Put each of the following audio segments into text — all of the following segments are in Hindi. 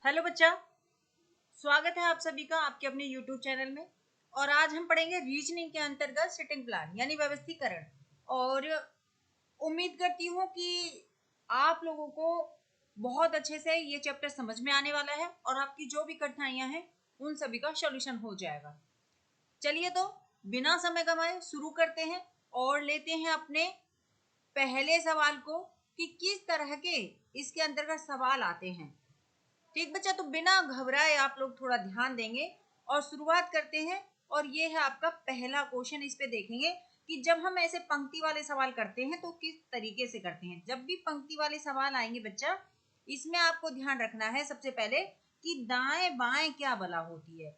हेलो बच्चा, स्वागत है आप सभी का आपके अपने YouTube चैनल में। और आज हम पढ़ेंगे रीजनिंग के अंतर्गत सिटिंग प्लान यानी व्यवस्थीकरण। और उम्मीद करती हूँ कि आप लोगों को बहुत अच्छे से ये चैप्टर समझ में आने वाला है और आपकी जो भी कठिनाइयाँ हैं उन सभी का सॉल्यूशन हो जाएगा। चलिए तो बिना समय गंवाए शुरू करते हैं और लेते हैं अपने पहले सवाल को कि किस तरह के इसके अंतर्गत सवाल आते हैं। ठीक बच्चा, तो बिना घबराए आप लोग थोड़ा ध्यान देंगे और शुरुआत करते हैं। और ये है आपका पहला क्वेश्चन। इस पे देखेंगे कि जब हम ऐसे पंक्ति वाले सवाल करते हैं तो किस तरीके से करते हैं। जब भी पंक्ति वाले सवाल आएंगे बच्चा, इसमें आपको ध्यान रखना है सबसे पहले कि दाएं बाएं क्या बला होती है।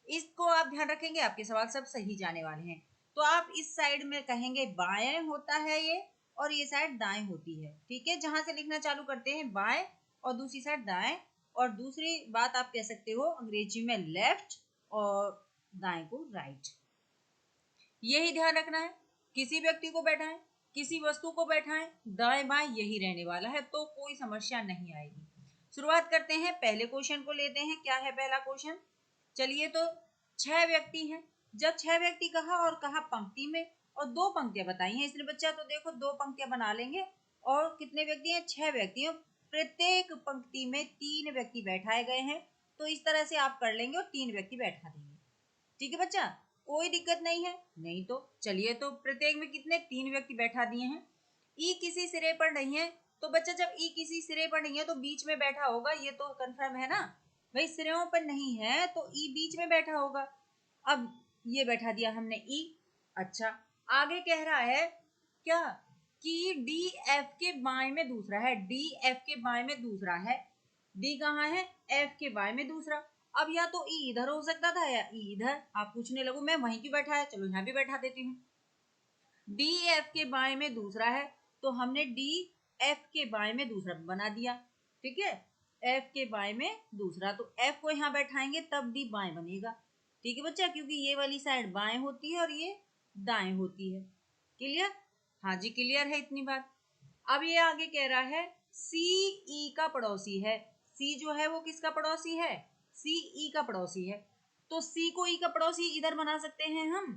इसको आप ध्यान रखेंगे, आपके सवाल सब सही जाने वाले हैं। तो आप इस साइड में कहेंगे बाएं होता है ये, और ये साइड दाएं होती है। ठीक है, जहां से लिखना चालू करते हैं बाएं और दूसरी साइड दाएं। और दूसरी बात आप कह सकते हो अंग्रेजी में लेफ्ट और दाएं को राइट। यही ध्यान रखना है। किसी व्यक्ति को बैठाएं, किसी वस्तु को बैठाएं, दाएं बाएं यही रहने वाला है, तो कोई समस्या नहीं आएगी। शुरुआत करते हैं, पहले क्वेश्चन को लेते हैं। क्या है पहला क्वेश्चन? चलिए तो 6 व्यक्ति हैं। जब 6 व्यक्ति कहा और कहा पंक्ति में, और 2 पंक्तियां बताई हैं इसने बच्चा, तो देखो 2 पंक्तियां बना लेंगे। और कितने व्यक्ति हैं? 6 व्यक्ति हैं। प्रत्येक पंक्ति में 3 व्यक्ति बैठाए गए हैं। तो इस तरह से आप कर लेंगे और 3 व्यक्ति बैठा देंगे। ठीक है बच्चा, कोई दिक्कत नहीं है। नहीं तो चलिए तो प्रत्येक में कितने? 3 व्यक्ति बैठा दिए हैं। ई किसी सिरे पर नहीं है, तो बच्चा जब ई किसी सिरे पर नहीं है तो बीच में बैठा होगा, ये तो कंफर्म है ना भाई। सिरों पर नहीं है तो ई बीच में बैठा होगा। अब ये बैठा दिया हमने ई। अच्छा, आगे कह रहा है क्या कि डी एफ के बाएं में दूसरा है। डी एफ के बाएं में दूसरा है। डी कहाँ है? एफ के बाएं में दूसरा। अब या तो ई इधर हो सकता था या ई इधर। आप पूछने लगो मैं वहीं क्यों बैठा है, चलो यहाँ भी बैठा देती हूँ। डी एफ के बाएं में दूसरा है, तो हमने डी एफ के बाएं में दूसरा बना दिया। ठीक है, एफ के बाएं में दूसरा, तो एफ को यहाँ बैठाएंगे तब डी बाएं बनेगा। ठीक है बच्चा, क्योंकि ये वाली साइड बाएं होती है और ये दाएं होती है। क्लियर? हाँ जी क्लियर है इतनी बात। अब ये आगे कह रहा है सी ई का पड़ोसी है। सी जो है वो किसका पड़ोसी है? सी ई का पड़ोसी है। तो सी को ई का पड़ोसी इधर बना सकते हैं हम।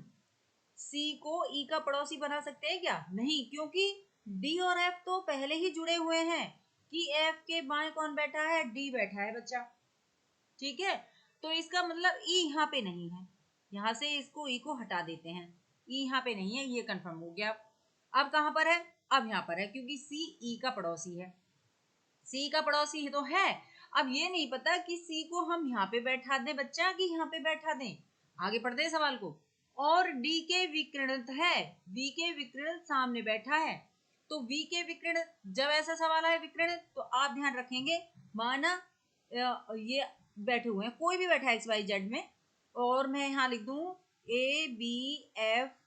सी को ई का पड़ोसी बना सकते हैं क्या? नहीं, क्योंकि डी और एफ तो पहले ही जुड़े हुए हैं कि एफ के बाएं कौन बैठा है? डी बैठा है बच्चा। ठीक है, तो इसका मतलब ई यहाँ पे नहीं है। यहाँ से इसको ई को हटा देते हैं। ई यहाँ पे नहीं है, ये कंफर्म हो गया। अब कहाँ पर है? अब यहाँ पर है, क्योंकि सी ई का पड़ोसी है। सी का पड़ोसी तो है। अब ये नहीं पता कि सी को हम यहाँ पे बैठा दें बच्चा कि यहाँ पे बैठा दें। आगे पढ़ते हैं सवाल को। और डी के विकृत है। वी के विकृत सामने बैठा है। तो वी के विकृत, जब ऐसा सवाल है विकृत, तो आप ध्यान रखेंगे माना ये बैठे हुए हैं, कोई भी बैठा है एक्स वाई जेड में, और मैं यहाँ लिख दूं ए बी एफ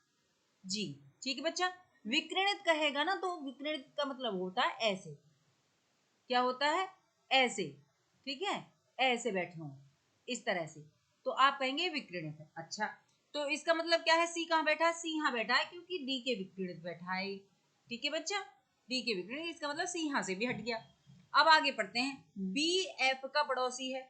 जी। ठीक है बच्चा, विकृत कहेगा ना तो विकृत का मतलब होता है ऐसे। क्या होता है? ऐसे। ठीक है, ऐसे बैठे हों इस तरह से, तो आप कहेंगे विकृत है। अच्छा, तो इसका मतलब क्या है? सी कहाँ बैठा है? सी यहाँ बैठा है क्योंकि डी के विकृत बैठा है। ठीक है बच्चा, डी के विकृत, इसका मतलब सी यहाँ से भी हट गया। अब आगे पढ़ते हैं। बी एफ का पड़ोसी है।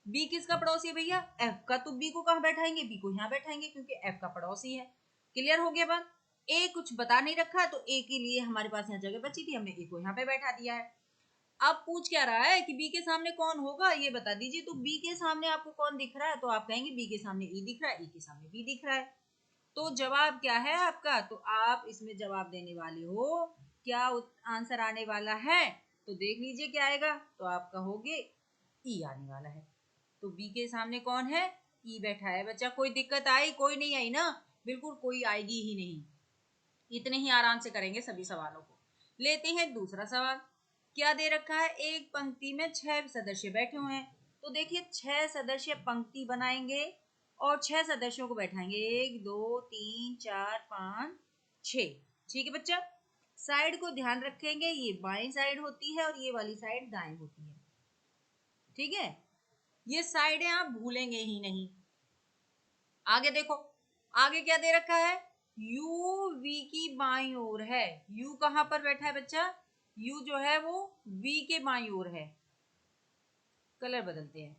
बी किसका पड़ोसी है भैया? एफ का। तो बी को कहाँ बैठाएंगे? बी को यहाँ बैठाएंगे क्योंकि एफ का पड़ोसी है। क्लियर हो गया बात? ए कुछ बता नहीं रखा, तो ए के लिए हमारे पास यहाँ जगह बची थी, हमने ए को यहाँ पे बैठा दिया है। अब पूछ क्या रहा है कि बी के सामने कौन होगा, ये बता दीजिए। तो बी के सामने आपको कौन दिख रहा है? तो आप कहेंगे बी के सामने ई दिख रहा है, ई के सामने बी दिख रहा है। तो जवाब क्या है आपका? तो आप इसमें जवाब देने वाले हो, क्या आंसर आने वाला है? तो देख लीजिए क्या आएगा। तो आप कहोगे ई आने वाला है। तो बी के सामने कौन है? ई बैठा है बच्चा। कोई दिक्कत आई? कोई नहीं आई ना, बिल्कुल कोई आएगी ही नहीं। इतने ही आराम से करेंगे सभी सवालों को। लेते हैं दूसरा सवाल। क्या दे रखा है? एक पंक्ति में 6 सदस्य बैठे हुए हैं। तो देखिए 6 सदस्य पंक्ति बनाएंगे और 6 सदस्यों को बैठाएंगे। 1 2 3 4 5 6। ठीक है बच्चा, साइड को ध्यान रखेंगे, ये बाएं साइड होती है और ये वाली साइड दाएं होती है। ठीक है, ये साइडें आप भूलेंगे ही नहीं। आगे देखो, आगे क्या दे रखा है? यू वी की बाईं ओर है। यू कहां पर बैठा है बच्चा? यू जो है वो वी के बाईं ओर है। कलर बदलते हैं।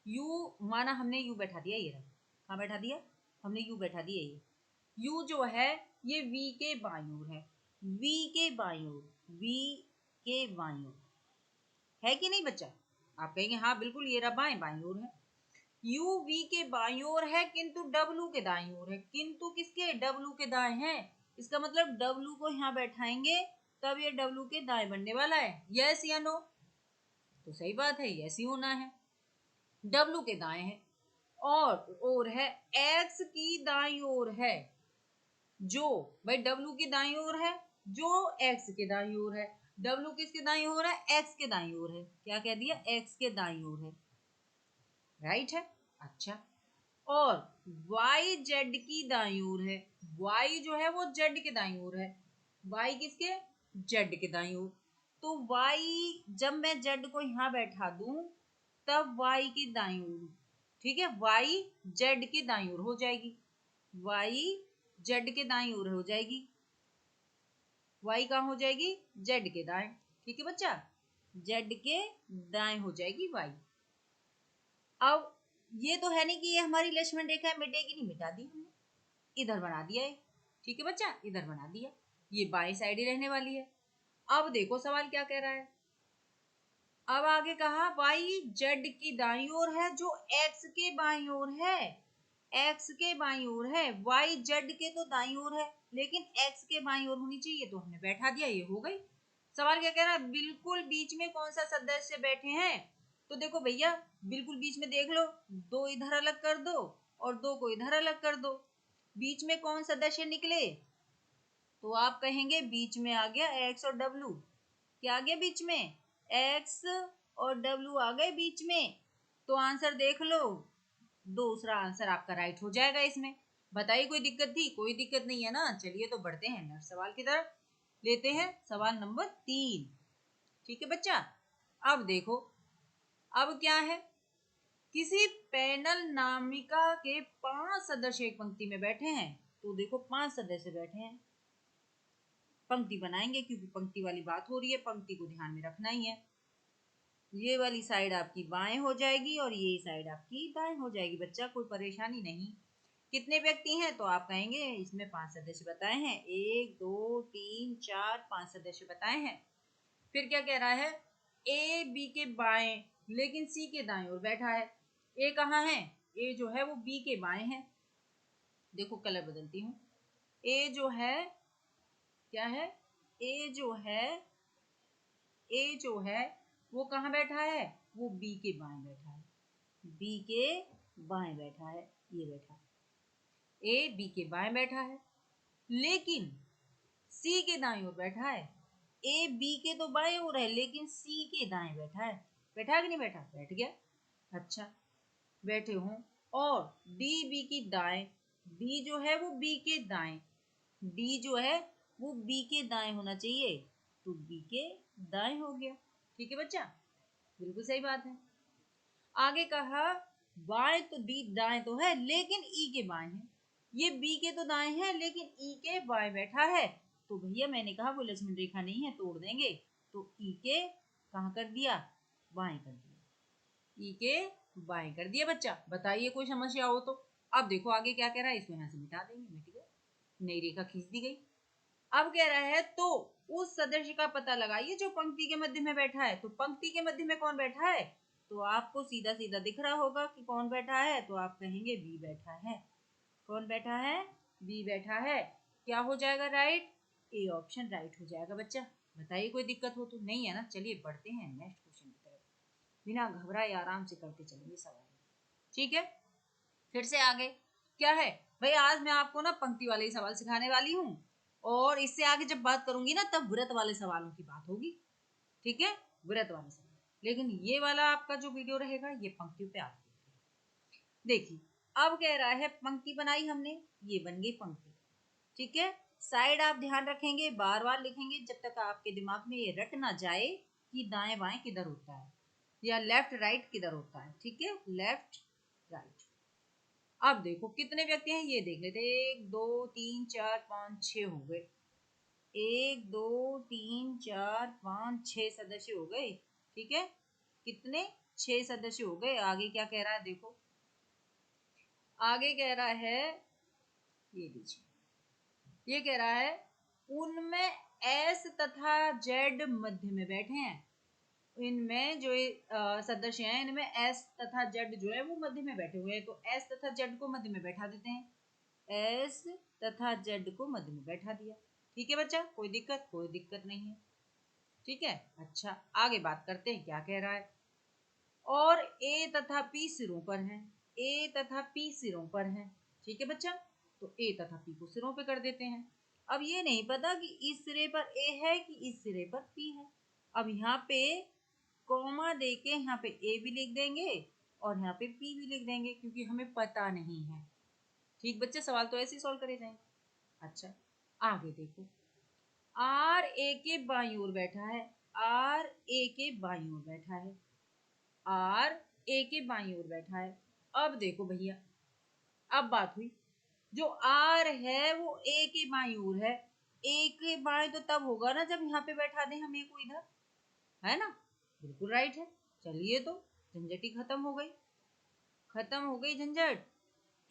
यू माना हमने यू बैठा दिया, ये रहा, कहाँ बैठा दिया हमने, यू बैठा दिया। ये यू जो है ये वी के बाईं ओर है, वी के बाईं ओर, वी के बाईं ओर है कि नहीं बच्चा? आप कहेंगे हाँ बिल्कुल, ये रहा बाएं बाईं ओर है। यू वी के बाईं ओर है किंतु डब्लू के दाईं ओर है। किंतु किसके? डब्लू के दाएं है। इसका मतलब डब्लू को यहाँ बैठाएंगे तब ये डब्लू के दाएं बनने वाला है। यस या नो? तो सही बात है, यस ही होना है। डब्लू के दाएं है और है एक्स की दाईं ओर है। जो भाई डब्लू की दाईं ओर है, जो एक्स के दाईं ओर है। डब्लू किसके दाईं ओर है? एक्स के दाईं ओर है। क्या कह दिया? एक्स के दाईं ओर है। राइट है। अच्छा, और y z की दाईं ओर है। y जो है वो z के दाईं ओर है। y किसके? z के दाईं ओर। तो y जब मैं z को यहाँ बैठा दूं तब y की दाईं ओर, ठीक है, y z के दाईं ओर हो जाएगी। y z के दाईं ओर हो जाएगी। y कहाँ हो जाएगी? z के दाएं। ठीक है बच्चा, z के दाएं हो जाएगी y। अब ये तो है नहीं कि ये हमारी लक्ष्मण रेखा है, मिटेगी नहीं, मिटा दी हमने, इधर बना दिया है। ठीक है बच्चा, इधर बना दिया, ये बाएं साइड ही रहने वाली है। अब देखो सवाल क्या कह रहा है। अब आगे कहा y z की दाईं ओर है जो x के बाईं ओर है। x के बाईं ओर है, y z के तो दाईं ओर है लेकिन x के बाईं ओर होनी चाहिए, तो हमने बैठा दिया, ये हो गई। सवाल क्या कह रहा है? बिल्कुल बीच में कौन सा सदस्य बैठे हैं? तो देखो भैया, बिल्कुल बीच में देख लो, दो इधर अलग कर दो और दो को इधर अलग कर दो। बीच में कौन सदस्य निकले? तो आप कहेंगे बीच में आ गया x और w। क्या आ गया बीच में? x और w आ गए बीच में। तो आंसर देख लो, दूसरा आंसर आपका राइट हो जाएगा इसमें। बताइए कोई दिक्कत थी? कोई दिक्कत नहीं है ना। चलिए तो बढ़ते हैं नेक्स्ट सवाल की तरफ, लेते हैं सवाल नंबर 3। ठीक है बच्चा, अब देखो, अब क्या है, किसी पैनल नामिका के 5 सदस्य एक पंक्ति में बैठे हैं। तो देखो 5 सदस्य बैठे हैं, पंक्ति बनाएंगे क्योंकि पंक्ति वाली बात हो रही है, पंक्ति को ध्यान में रखना ही है। ये वाली साइड आपकी बाएं हो जाएगी और ये साइड आपकी दाएं हो जाएगी बच्चा, कोई परेशानी नहीं। कितने व्यक्ति हैं? तो आप कहेंगे इसमें 5 सदस्य बताए हैं, 1 2 3 4 5 सदस्य बताए हैं। फिर क्या कह रहा है? ए बी के बाएं लेकिन सी के दाएं ओर बैठा है। ए कहाँ है? ए जो है वो बी के बाएं है। देखो कलर बदलती हूँ, ए जो है क्या है? ए जो है, ए जो है वो कहाँ बैठा है? वो बी के बाएं बैठा है, बी के बाएं बैठा है, ये बैठा। ए बी के बाएं बैठा है लेकिन सी के दाएं ओर बैठा है। ए बी के तो बाएं ओर है लेकिन सी के दाएं बैठा है। बैठा कि नहीं बैठा? बैठ गया। अच्छा, बैठे हों। और डी बी की दाएं, डी जो है वो बी के दाएं, डी जो है वो बी के दाएं होना चाहिए, तो बी के दाएं हो गया। ठीक है बच्चा, बिल्कुल सही बात है। आगे कहा बाएं तो डी दाएं तो है लेकिन ई के बाएं है। ये बी के तो दाएं है लेकिन ई के बाएं बैठा है। तो भैया मैंने कहा वो लक्ष्मण रेखा नहीं है, तोड़ देंगे। तो ई के कहाँ कर दिया? बाएं कर दिया, ई के बाएं कर दिया बच्चा। बताइए कोई समस्या हो तो। अब देखो आगे क्या कह रहा है, इसको यहाँ से मिटा देंगे, मिट गया, नई रेखा खींच दी गई। अब कह रहा है तो उस सदस्य का पता लगाइए जो पंक्ति के मध्य में बैठा है। तो पंक्ति के मध्य में कौन बैठा है? तो आपको सीधा सीधा दिख रहा होगा कि कौन बैठा है, तो आप कहेंगे बी बैठा है। कौन बैठा है? बी बैठा है। क्या हो जाएगा राइट? ए ऑप्शन राइट हो जाएगा बच्चा। बताइए कोई दिक्कत हो तो। नहीं है ना? चलिए बढ़ते हैं नेक्स्ट क्वेश्चन की तरफ, बिना घबराए आराम से करते चलेंगे सवाल। ठीक है, फिर से आगे क्या है भाई, आज मैं आपको ना पंक्ति वाले ही सवाल सिखाने वाली हूँ और इससे आगे जब बात करूंगी ना तब व्रत वाले सवालों की बात होगी। ठीक है, व्रत वाले सवाल। लेकिन ये वाला आपका जो वीडियो रहेगा ये पंक्तियों पे आपको देखिए। अब कह रहा है पंक्ति बनाई हमने, ये बन गई पंक्ति। ठीक है, साइड आप ध्यान रखेंगे, बार बार लिखेंगे जब तक आपके दिमाग में ये रट ना जाए कि दाएं बाएं किधर होता है या लेफ्ट राइट किधर होता है। ठीक है, लेफ्ट राइट। अब देखो कितने व्यक्ति हैं ये देख लेते, 1 2 3 4 5 6 हो गए। 1 2 3 4 5 6 सदस्य हो गए। ठीक है, कितने? 6 सदस्य हो गए। आगे क्या कह रहा है देखो, आगे कह रहा है, ये लीजिए, ये कह रहा है उनमें एस तथा जेड मध्य में बैठे हैं। इनमें जो सदस्य हैं इनमें एस तथा जेड जो है वो मध्य में बैठे हुए हैं, तो एस तथा जेड को मध्य में बैठा देते हैं। एस तथा जेड को मध्य में बैठा दिया। ठीक है बच्चा, कोई दिक्कत? कोई दिक्कत नहीं है। ठीक है, अच्छा आगे बात करते हैं क्या कह रहा है। और ए तथा पी सिरों पर हैं। ए तथा पी सिरों पर हैं। ठीक है बच्चा, तो ए तथा पी को सिरों पे कर देते हैं। अब ये नहीं पता कि इस सिरे पर ए है कि इस सिरे पर पी है। अब यहाँ पे कॉमा देके यहाँ पे ए भी लिख देंगे और यहाँ पे पी भी लिख देंगे, क्योंकि हमें पता नहीं है। ठीक बच्चे, सवाल तो ऐसे ही सॉल्व करे जाएंगे। अच्छा आगे देखो, आर ए के बाईं ओर बैठा है। आर ए के बाईं ओर बैठा है। आर ए के बाईं ओर बैठा है। अब देखो भैया, अब बात हुई, जो आर है वो ए के बाईं ओर है। ए के बाएं तो तब होगा ना जब यहाँ पे बैठा दें हम ए को इधर, है ना? बिल्कुल राइट है। चलिए तो झंझट ही खत्म हो गई, खत्म हो गई झंझट।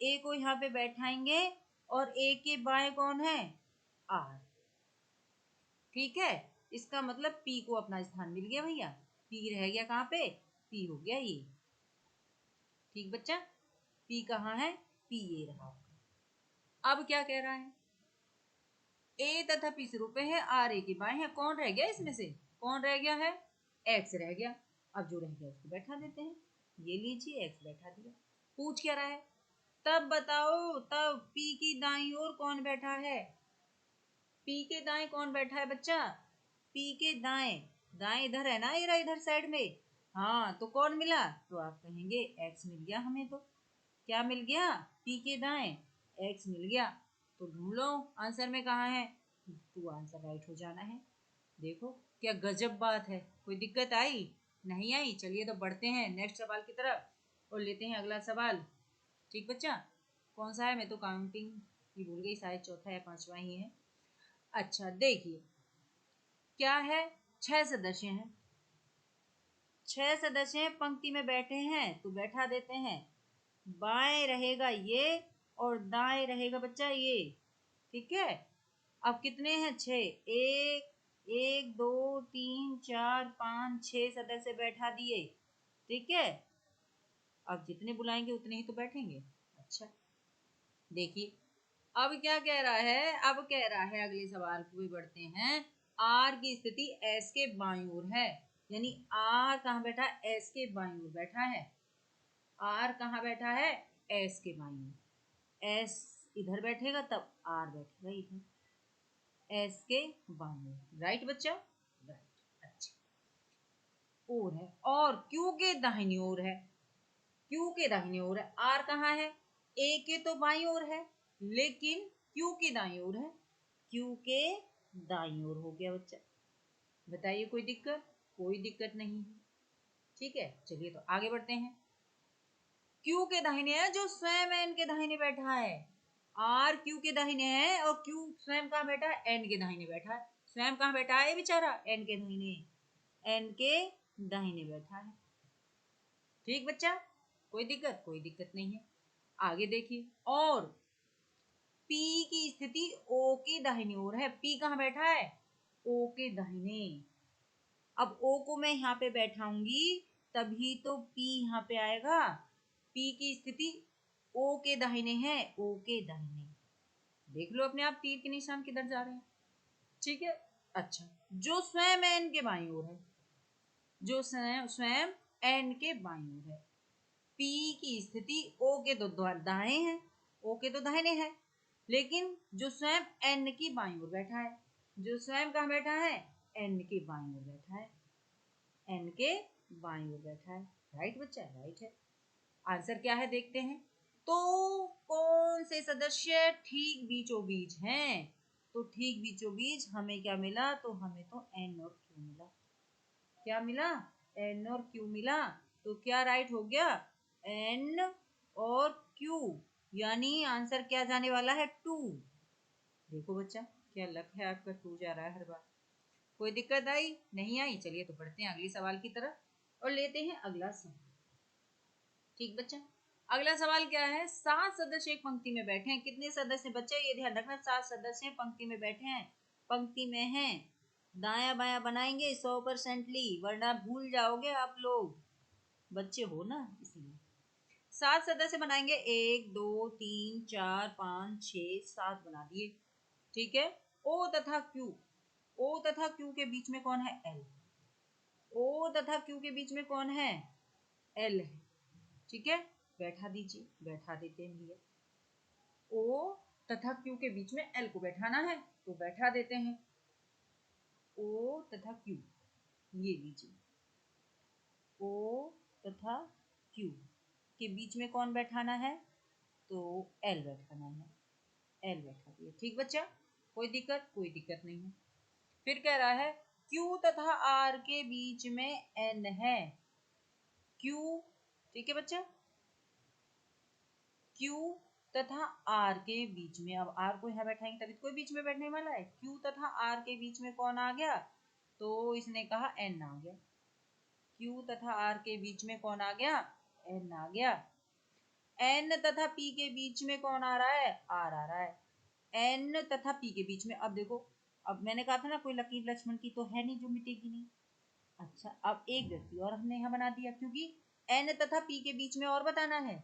ए को यहाँ पे बैठाएंगे और ए के बाएं कौन है? आर। ठीक है, इसका मतलब पी को अपना स्थान मिल गया भैया। पी रह गया कहाँ पे? पी हो गया ये। ठीक बच्चा, पी कहाँ है? पी ये रहा। अब क्या कह रहा है, ए तथा पी सिरों पे है, आर ए के बाएं है। कौन रह गया इसमें से? कौन रह गया है? एक्स रह गया। अब जो रह गया उसको बैठा देते हैं। ये लीजिए, एक्स बैठा दिया। पूछ क्या रहा है, तब बताओ, तब पी की दाईं ओर कौन बैठा है? पी के दाएं कौन बैठा है बच्चा? पी के दाएं, दाएं इधर है ना, ये इधर साइड में। हाँ, तो कौन मिला? तो आप कहेंगे एक्स मिल गया हमें। तो क्या मिल गया? पी के दाएं एक्स मिल गया। तो ढूंढ लो आंसर में कहाँ है, तो आंसर राइट हो जाना है। देखो क्या गजब बात है। कोई दिक्कत आई? नहीं आई? चलिए तो बढ़ते हैं नेक्स्ट सवाल की तरफ और लेते हैं अगला सवाल। ठीक बच्चा, कौन सा है? मैं तो काउंटिंग ही भूल गई, शायद चौथा या पांचवा ही है। अच्छा देखिए क्या है, 6 सदस्य हैं। 6 सदस्य हैं, पंक्ति में बैठे हैं तो बैठा देते हैं। बाएं रहेगा ये और दाएं रहेगा बच्चा ये। ठीक है, अब कितने हैं? 6। एक, एक, दो, तीन, चार, 5, 6 सदस्य बैठा दिए। ठीक है, अब जितने बुलाएंगे उतने ही तो बैठेंगे। अच्छा देखिए, अब क्या कह रहा है, अब कह रहा है अगले सवाल को भी बढ़ते हैं। आर की स्थिति एस के बाईं ओर है, यानी आर कहाँ बैठा है? एस के बाईं ओर बैठा है। आर कहाँ बैठा है? एस के बाईं ओर। एस इधर बैठेगा तब आर बैठेगा इधर, एस के बाईं ओर। राइट बच्चा, राइट। अच्छा, और है, और क्यू के दाहिनी ओर है। क्यू के दाहिनी ओर है। आर कहाँ है? ए के तो बाईं ओर है, लेकिन क्यू के दाईं ओर है। क्यू के दाईं ओर हो गया बच्चा। बताइए कोई दिक्कत? कोई दिक्कत नहीं है। ठीक है, चलिए तो आगे बढ़ते हैं। क्यू के दाहिने है जो स्वयं एन के दाहिने बैठा है। आर क्यू के दाहिने है और क्यू स्वयं कहाँ बैठा है? एन के दाहिने बैठा है। स्वयं कहाँ बैठा है बेचारा? एन के दाहिने। एन के दाहिने बैठा है। ठीक बच्चा, कोई दिक्कत? कोई दिक्कत नहीं है। आगे देखिए, और P की स्थिति O के दाहिनी ओर है। P कहाँ बैठा है? O के दाहिने। अब O को मैं यहाँ पे बैठाऊंगी तभी तो P यहाँ पे आएगा। P की स्थिति O के दाहिने है, O के दाहिने। देख लो अपने आप तीर के निशान किधर जा रहे हैं। ठीक है, अच्छा, जो स्वयं N के बाईं ओर है, जो स्वयं N के बाईं ओर है। P की स्थिति O के तो दाएं है, O के तो दाहिने है, लेकिन जो स्वयं N की बाईं ओर बैठा है, जो स्वयं कहाँ बैठा है? N के बाईं ओर बैठा है। N के बाईं ओर बैठा है। राइट बच्चा, राइट है। आंसर क्या है देखते हैं। तो कौन से सदस्य ठीक बीचों बीच हैं? तो ठीक बीचों बीच हमें क्या मिला? तो हमें तो N और Q मिला। क्या मिला? N और Q मिला। तो क्या राइट हो गया? N और Q, यानी आंसर क्या जाने वाला है? 2। देखो बच्चा, क्या लक है आपका, 2 जा रहा है हर बार। कोई दिक्कत आई? नहीं आई? चलिए तो बढ़ते हैं अगले सवाल की तरफ और लेते हैं अगला सवाल। ठीक बच्चा, अगला सवाल क्या है? 7 सदस्य एक पंक्ति में बैठे हैं। कितने सदस्य बच्चे? ये ध्यान रखना, 7 सदस्य पंक्ति में बैठे हैं, पंक्ति में हैं। दाया बाया बनाएंगे 100%ली, वरना भूल जाओगे आप लोग, बच्चे हो ना, इसलिए 7 सदस्य बनाएंगे। 1 2 3 4 5 6 7 बना दिए। ठीक है, ओ तथा क्यू, ओ तथा क्यू के बीच में कौन है? एल। ओ तथा क्यू के बीच में कौन है? एल है। ठीक है, बैठा दीजिए, बैठा देते हैं भैया। ओ तथा क्यू के बीच में एल को बैठाना है तो बैठा देते हैं। ओ तथा क्यू, ये लीजिए, ओ तथा क्यू के बीच में कौन बैठाना है? तो एल बैठाना है, एल बैठा दिया। ठीक बच्चा, कोई दिक्कत? कोई दिक्कत नहीं है। फिर कह रहा है क्यू तथा आर के बीच में एन है। क्यू, ठीक है बच्चा, क्यू तथा आर के बीच में, अब आर को यहाँ बैठाएंगे तभी कोई बीच में बैठने वाला है। क्यू तथा आर के बीच में कौन आ गया? तो इसने कहा एन आ गया। क्यू तथा आर के बीच में कौन आ गया? एन आ गया। एन तथा पी के बीच में कौन आ रहा है? आर आ रहा है। एन तथा पी के बीच में, अब देखो, अब मैंने कहा था ना कोई लकीर लक्ष्मण की तो है नहीं जो मिटेगी नहीं। अच्छा, अब एक व्यक्ति और हमने यहाँ बना दिया, क्योंकि एन तथा पी के बीच में और बताना है,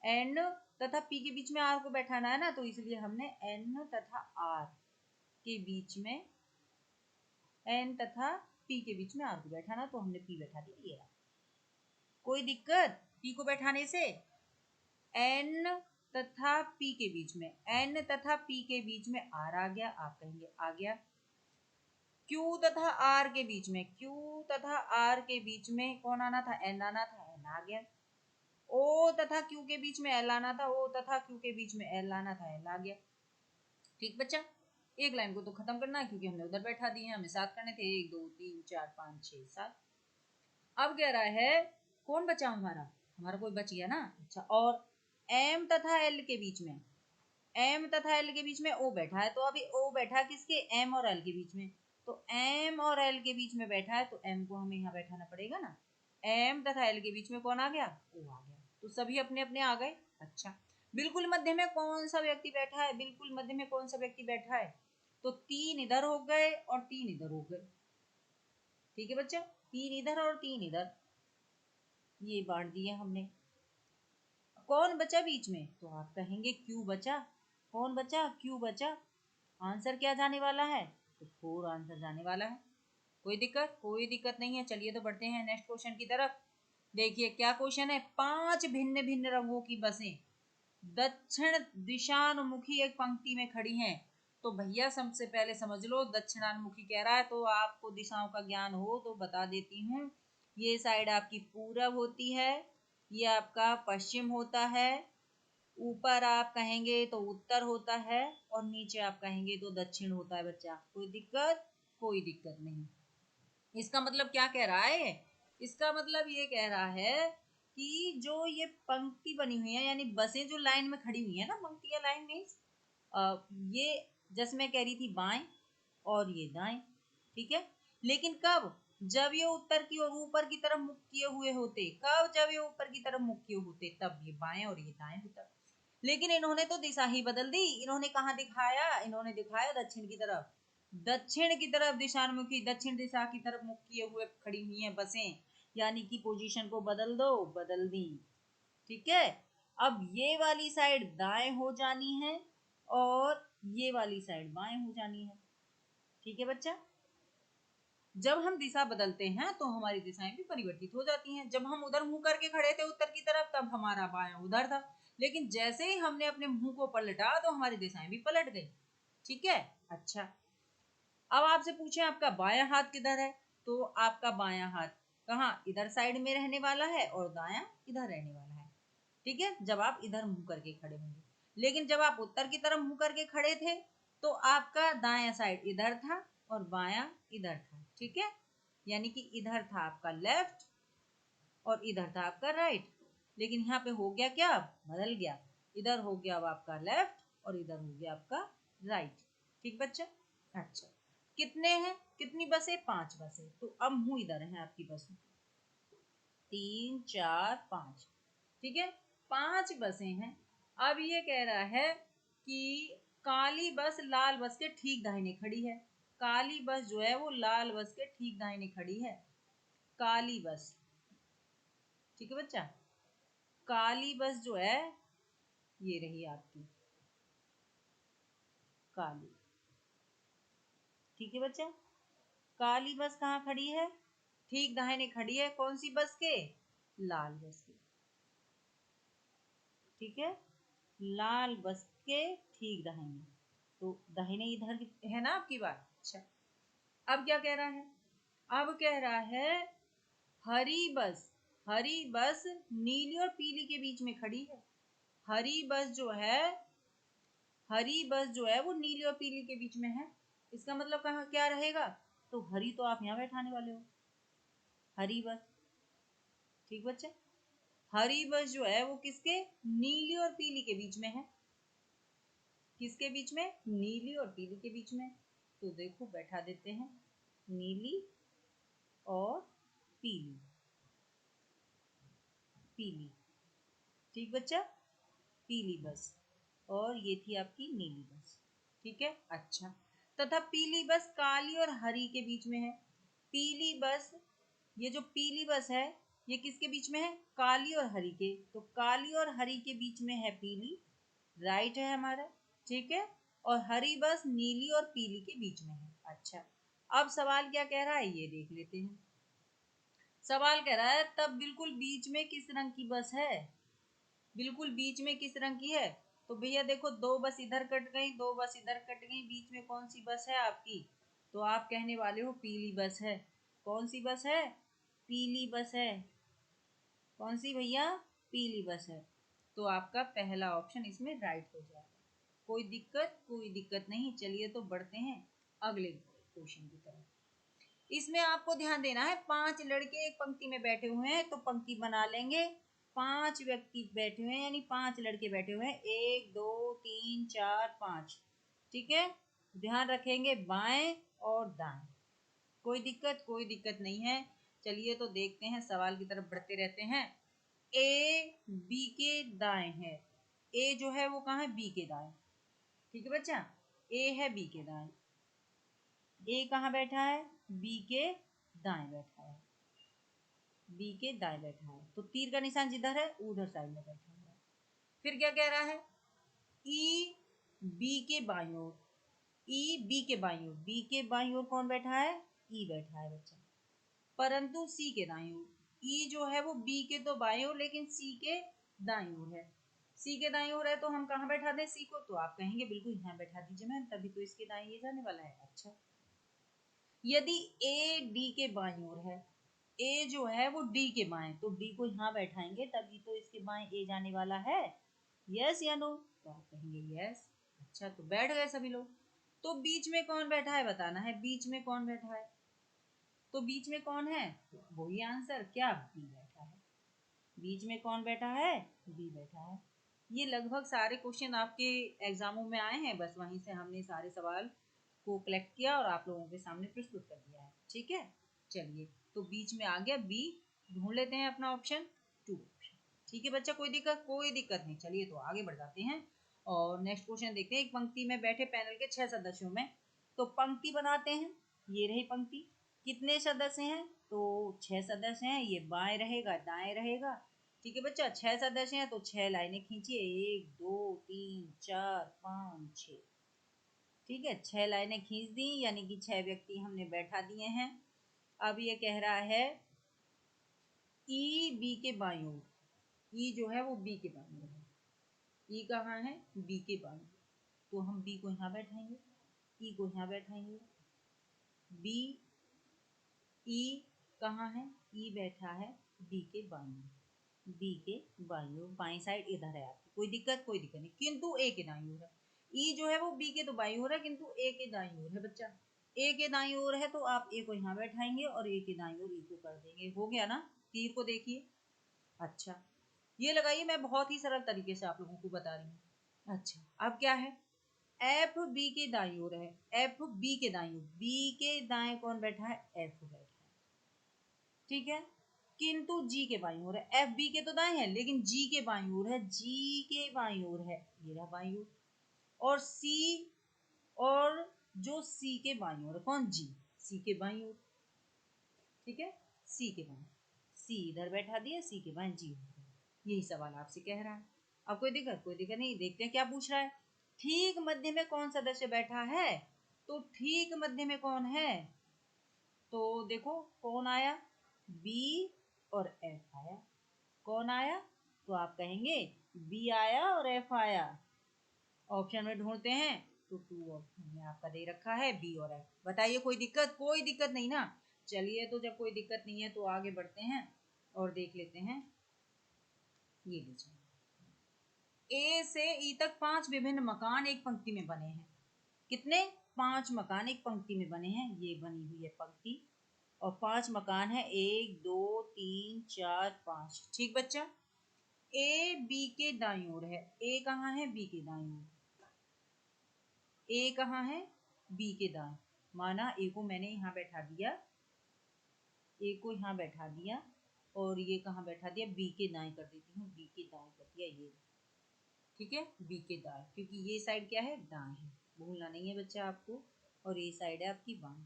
एन तथा पी के बीच में आर को बैठाना है ना, तो इसलिए हमने एन तथा आर के बीच में, एन तथा पी के बीच में आर को बैठाना, तो हमने पी बैठा दिया। ये कोई दिक्कत पी को बैठाने से? एन तथा पी के बीच में, एन तथा पी के बीच में आर आ गया, आप कहेंगे आ गया। क्यू तथा आर के बीच में, क्यू तथा आर के बीच में कौन आना था? एन आना था, एन आ गया। ओ तथा क्यू के बीच में एल आना था, ओ तथा क्यू के बीच में एल आना था, एल आ गया। ठीक बच्चा, एक लाइन को तो खत्म करना है क्योंकि हमने उधर बैठा दिए हैं, हमें 7 करने थे, 1 2 3 4 5 6 7। अब कह रहा है कौन बचा? हमारा, हमारा कोई बच गया ना। अच्छा, और एम तथा एल के बीच में, एम तथा एल के बीच में ओ बैठा है, तो अभी ओ बैठा है किसके? एम और एल के बीच में, तो एम और एल के बीच में बैठा है तो एम को हमें यहाँ बैठाना पड़ेगा ना। एम तथा एल के बीच में कौन आ गया? ओ आ गया, तो सभी अपने अपने आ गए। अच्छा, बिल्कुल मध्य में कौन सा व्यक्ति बैठा है? बिल्कुल मध्य में कौन सा व्यक्ति बैठा है? तो 3 इधर हो गए और 3 इधर हो गए। ठीक है बच्चा, 3 इधर और 3 इधर, ये बांट दिया हमने। कौन बचा बीच में? तो आप कहेंगे क्यू बचा। कौन बचा? क्यू बचा। आंसर क्या जाने वाला है? तो 4 आंसर जाने वाला है। कोई दिक्कत? कोई दिक्कत नहीं है। चलिए तो बढ़ते हैं नेक्स्ट क्वेश्चन की तरफ। देखिए क्या क्वेश्चन है। 5 भिन्न भिन्न रंगों की बसें दक्षिण दिशानुमुखी एक पंक्ति में खड़ी हैं। तो भैया सबसे पहले समझ लो, दक्षिणानुमुखी कह रहा है तो आपको दिशाओं का ज्ञान हो तो बता देती हूँ। ये साइड आपकी पूरब होती है, ये आपका पश्चिम होता है, ऊपर आप कहेंगे तो उत्तर होता है, और नीचे आप कहेंगे तो दक्षिण होता है। बच्चा कोई दिक्कत? कोई दिक्कत नहीं। इसका मतलब क्या कह रहा है? इसका मतलब ये कह रहा है कि जो ये पंक्ति बनी हुई है, यानी बसें जो लाइन में खड़ी हुई है ना, पंक्ति या लाइन में, ये जैसे मैं कह रही थी बाएं और ये दाएं। ठीक है, लेकिन कब? जब ये उत्तर की और ऊपर की तरफ मुख किए हुए होते। कब? जब ये ऊपर की तरफ मुख किए होते तब ये बाएं और ये दाएं होता। लेकिन इन्होंने तो दिशा ही बदल दी। इन्होंने कहाँ दिखाया? इन्होंने दिखाया दक्षिण की तरफ। दक्षिण की तरफ दिशानुमुखी, दक्षिण दिशा की तरफ मुख किए हुए खड़ी हुई हैं बसें, यानी कि पोजीशन को बदल दो, बदल दी। ठीक है, अब ये वाली साइड दाएं हो जानी है और ये वाली साइड बाएं हो जानी है। ठीक है बच्चा, जब हम दिशा बदलते हैं तो हमारी दिशाएं भी परिवर्तित हो जाती हैं। जब हम उधर मुंह करके खड़े थे उत्तर की तरफ, तब हमारा बायां उधर था, लेकिन जैसे ही हमने अपने मुंह को पलटा तो हमारी दिशाएं भी पलट गई। ठीक है, अच्छा, अब आपसे पूछे आपका बायां हाथ किधर है, तो आपका बायां हाथ कहाँ? इधर साइड में रहने वाला है और दायां इधर रहने वाला है। ठीक है, जब आप इधर मुंह करके खड़े होंगे। लेकिन जब आप उत्तर की तरफ मुंह करके खड़े थे तो आपका दायां साइड इधर था और बायां इधर था। ठीक है, यानी कि इधर था आपका लेफ्ट और इधर था आपका राइट। लेकिन यहाँ पे हो गया क्या? बदल गया। इधर हो गया अब आपका लेफ्ट और इधर हो गया आपका राइट। ठीक बच्चा, अच्छा, कितने हैं? कितनी बसें? 5 बसें। तो अब मुंह इधर है आपकी बसों। 3 4 5। ठीक है, 5 बसें हैं। अब ये कह रहा है कि काली बस लाल बस के ठीक दाहिने खड़ी है। काली बस जो है वो लाल बस के ठीक दाहिने खड़ी है। काली बस, ठीक है बच्चा, काली बस जो है ये रही आपकी काली। ठीक है बच्चा, काली बस कहाँ खड़ी है? ठीक दाहिने खड़ी है। कौन सी बस के? लाल बस के। ठीक है, लाल बस के ठीक दाहिने। तो दाहिने इधर है ना आपकी बात। अच्छा, अब क्या कह रहा है? अब कह रहा है हरी बस, हरी बस नीली और पीली के बीच में खड़ी है। हरी बस जो है, हरी बस जो है वो नीली और पीली के बीच में है। इसका मतलब कहाँ क्या रहेगा? तो हरी तो आप यहाँ बैठाने वाले हो, हरी बस। ठीक बच्चे, हरी बस जो है वो किसके? नीली और पीली के बीच में है। किसके बीच में? नीली और पीली के बीच में। तो देखो बैठा देते हैं नीली और पीली, पीली। ठीक बच्चा, पीली बस, और ये थी आपकी नीली बस। ठीक है, अच्छा, तथा पीली बस काली और हरी के बीच में है। पीली बस, ये जो पीली बस है ये किसके बीच में है? काली और हरी के। तो काली और हरी के बीच में है पीली, राइट है हमारा। ठीक है, और हरी बस नीली और पीली के बीच में है। अच्छा, अब सवाल क्या कह रहा है ये देख लेते हैं। सवाल कह रहा है तब बिल्कुल बीच में किस रंग की बस है? बिल्कुल बीच में किस रंग की है? तो भैया देखो, दो बस इधर कट गई, दो बस इधर कट गई, बीच में कौन सी बस है आपकी? तो आप कहने वाले हो पीली बस है। कौन सी बस है? पीली बस है। कौन सी भैया? पीली बस है। तो आपका पहला ऑप्शन इसमें राइट हो जाएगा। कोई दिक्कत? कोई दिक्कत नहीं। चलिए तो बढ़ते हैं अगले क्वेश्चन की तरफ। इसमें आपको ध्यान देना है, 5 लड़के एक पंक्ति में बैठे हुए हैं तो पंक्ति बना लेंगे। 5 व्यक्ति बैठे हुए हैं यानी 5 लड़के बैठे हुए हैं, 1 2 3 4 5। ठीक है, ध्यान रखेंगे बाएं और दाएं। कोई दिक्कत? कोई दिक्कत नहीं है। चलिए तो देखते हैं, सवाल की तरफ बढ़ते रहते हैं। ए बी के दाएं है। ए जो है वो कहाँ है? बी के दाएं। ठीक है बच्चा, ए है बी के दाएं। ए कहाँ बैठा है? बी के दाएं बैठा है। बी के दाएं बैठा है, तो तीर का निशान जिधर है उधर साइड में बैठा है। फिर क्या कह रहा है? ई बी के बाईं ओर। ई बी के बाईं ओर, बी के बाईं ओर कौन बैठा है? ई बैठा है बच्चा। परंतु सी के दाईं ओर, ई जो है वो बी के तो बाईं ओर लेकिन सी के दाईं ओर है। सी के दाईं ओर है तो हम कहाँ बैठा दें सी को? तो आप कहेंगे बिल्कुल यहाँ बैठा दीजिए मैम, तभी तो इसके दाईं ये जाने वाला है। अच्छा, यदि ए डी के बाईं ओर है, ए जो है वो डी के बाएं, तो डी को यहाँ बैठाएंगे तभी तो इसके बाएं ए जाने वाला है। यस या नो? तो आप कहेंगे यस। अच्छा, तो बैठ गए सभी लोग। तो बीच में कौन बैठा है बताना है, बीच में कौन बैठा है? तो बीच में कौन है? वही आंसर, क्या? बी बैठा है। बीच में कौन बैठा है? बी बैठा है। ये लगभग सारे क्वेश्चन आपके एग्जामों में आए हैं, बस वहीं से हमने सारे सवाल को कलेक्ट किया और आप लोगों के सामने प्रस्तुत कर दिया है। ठीक है, चलिए तो बीच में आ गया बी, ढूंढ लेते हैं अपना ऑप्शन 2 ऑप्शन। ठीक है बच्चा, कोई दिक्कत? कोई दिक्कत नहीं। चलिए तो आगे बढ़ जाते हैं और नेक्स्ट क्वेश्चन देखते हैं। एक पंक्ति में बैठे पैनल के 6 सदस्यों में, तो पंक्ति बनाते हैं। ये रही पंक्ति। कितने सदस्य हैं? तो 6 सदस्य हैं। ये बाएं रहेगा दाएं रहेगा। ठीक है बच्चा, 6 सदस्य हैं तो 6 लाइनें खींचिए, 1 2 3 4 5 6। ठीक है, 6 लाइनें खींच दी, यानी कि 6 व्यक्ति हमने बैठा दिए हैं। अब ये कह रहा है ई बी के बाईं ओर, ई जो है वो बी के बाईं ओर है। ई कहाँ है? बी के बाईं ओर, तो हम बी को यहाँ बैठाएंगे, ई को यहाँ बैठाएंगे। बी, ई कहाँ है? ई बैठा है बी के बाईं ओर, बी के बाईं ओर, बाईं साइड इधर है आपकी। कोई दिक्कत? कोई दिक्कत नहीं, किंतु ए के दाईं ओर है। ई जो है वो बी के तो बाईं ओर है किंतु ए के दाईं ओर है बच्चा। ए के दाईं ओर है तो आप ए को यहाँ बैठाएंगे और ए के दाईं ओर ई को कर देंगे। हो गया ना? तीर को देखिए। अच्छा, ये लगाइए, मैं बहुत ही सरल तरीके से आप लोगों को बता रही हूँ। अच्छा, अब क्या है? एफ बी के दाईं ओर है, एफ बी के दाईं ओर, बी के दाएं कौन बैठा है? एफ बैठा है। ठीक है, किंतु जी के बाईं ओर है। एफ बी के तो दाएं है, लेकिन जी के बाईं ओर है, जी के बाईं ओर है, ये रहा बाईं ओर। और सी, और जो सी के बाईं ओर है, कौन? जी, सी के बाईं ओर, ठीक है, सी के बाईं, सी इधर बैठा दिया, सी के बाईं जी। यही सवाल आपसे कह रहा है। अब कोई दिक्कत? कोई दिक्कत नहीं। देखते हैं क्या पूछ रहा है। ठीक मध्य में कौन सदस्य बैठा है? तो ठीक मध्य में कौन है? तो देखो कौन आया, बी और एफ आया। कौन आया? तो आप कहेंगे बी आया और एफ आया। ऑप्शन में ढूंढते हैं तो 2 ऑप्शन में आपका दे रखा है बी और एफ। बताइए कोई दिक्कत? कोई दिक्कत नहीं ना। चलिए, तो जब कोई दिक्कत नहीं है तो आगे बढ़ते हैं और देख लेते हैं। ये लीजिए, ए से ई तक 5 विभिन्न मकान एक पंक्ति में बने हैं। कितने? 5 मकान एक पंक्ति में बने हैं। ये बनी हुई है पंक्ति, और 5 मकान है, 1 2 3 4 5। ठीक बच्चा, ए बी के दाईं ओर है। ए कहाँ है? बी के दाईं ओर। ए कहाँ है? बी के दाएं। माना ए को मैंने यहाँ बैठा दिया, ए को यहाँ बैठा दिया, और ये कहाँ बैठा दिया? बी के दाएं कर देती हूँ, बी के दाएं कर दिया ये। ठीक है, बी के दाएं, क्योंकि ये साइड क्या है? दाएं है, भूलना नहीं है बच्चा आपको। और ये साइड है आपकी बाएं।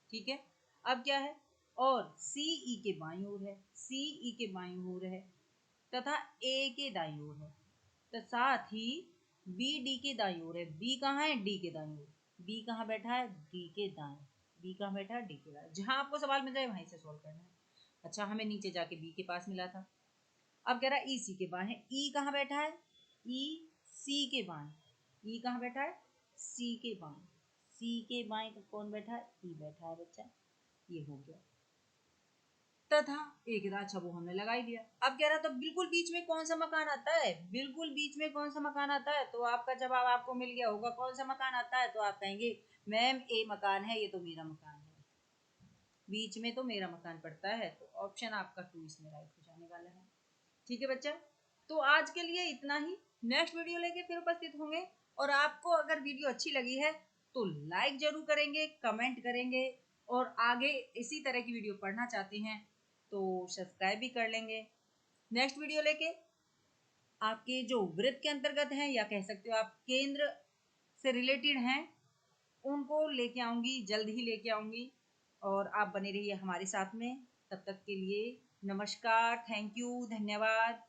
ठीक है, अब क्या है? और सी ई के बाईं ओर है, सी ई के बाईं ओर है, तथा ए के दाईं ओर है। तो साथ ही बी डी के दाईं ओर है। बी कहाँ है? डी के दाईं ओर। बी कहाँ बैठा है? डी के दाएं। बी कहाँ बैठा है? डी के दाएं। जहां आपको सवाल मिल जाए वहीं से सॉल्व करना है। अच्छा, हमें नीचे जाके बी के पास मिला था। अब कह रहा है ई सी के बाएं है। ई कहाँ बैठा है? ई सी के बाएं। ई कहाँ बैठा है? सी के बाएं। सी के बाएं का कौन बैठा है? ई बैठा है बच्चा। ये हो गया। तथा एक था, अच्छा वो हमने लगा ही दिया। अब कह रहा था बिल्कुल बीच में कौन सा मकान आता है? बिल्कुल बीच में कौन सा मकान आता है? तो आपका जवाब आपको मिल गया होगा। कौन सा मकान आता है? तो आप कहेंगे मैम ए मकान है, ये तो मेरा मकान है, बीच में तो मेरा मकान पड़ता है। तो ऑप्शन आपका 2 इसमें राइट हो जाने वाला है। ठीक है बच्चा, तो आज के लिए इतना ही। नेक्स्ट वीडियो लेके फिर उपस्थित होंगे। और आपको अगर वीडियो अच्छी लगी है तो लाइक जरूर करेंगे, कमेंट करेंगे, और आगे इसी तरह की वीडियो पढ़ना चाहते हैं तो सब्सक्राइब भी कर लेंगे। नेक्स्ट वीडियो लेके आपके जो वृत्त के अंतर्गत हैं, या कह सकते हो आप केंद्र से रिलेटेड हैं, उनको लेके आऊंगी, जल्द ही लेके आऊंगी। और आप बने रहिए हमारे साथ में। तब तक के लिए नमस्कार, थैंक यू, धन्यवाद।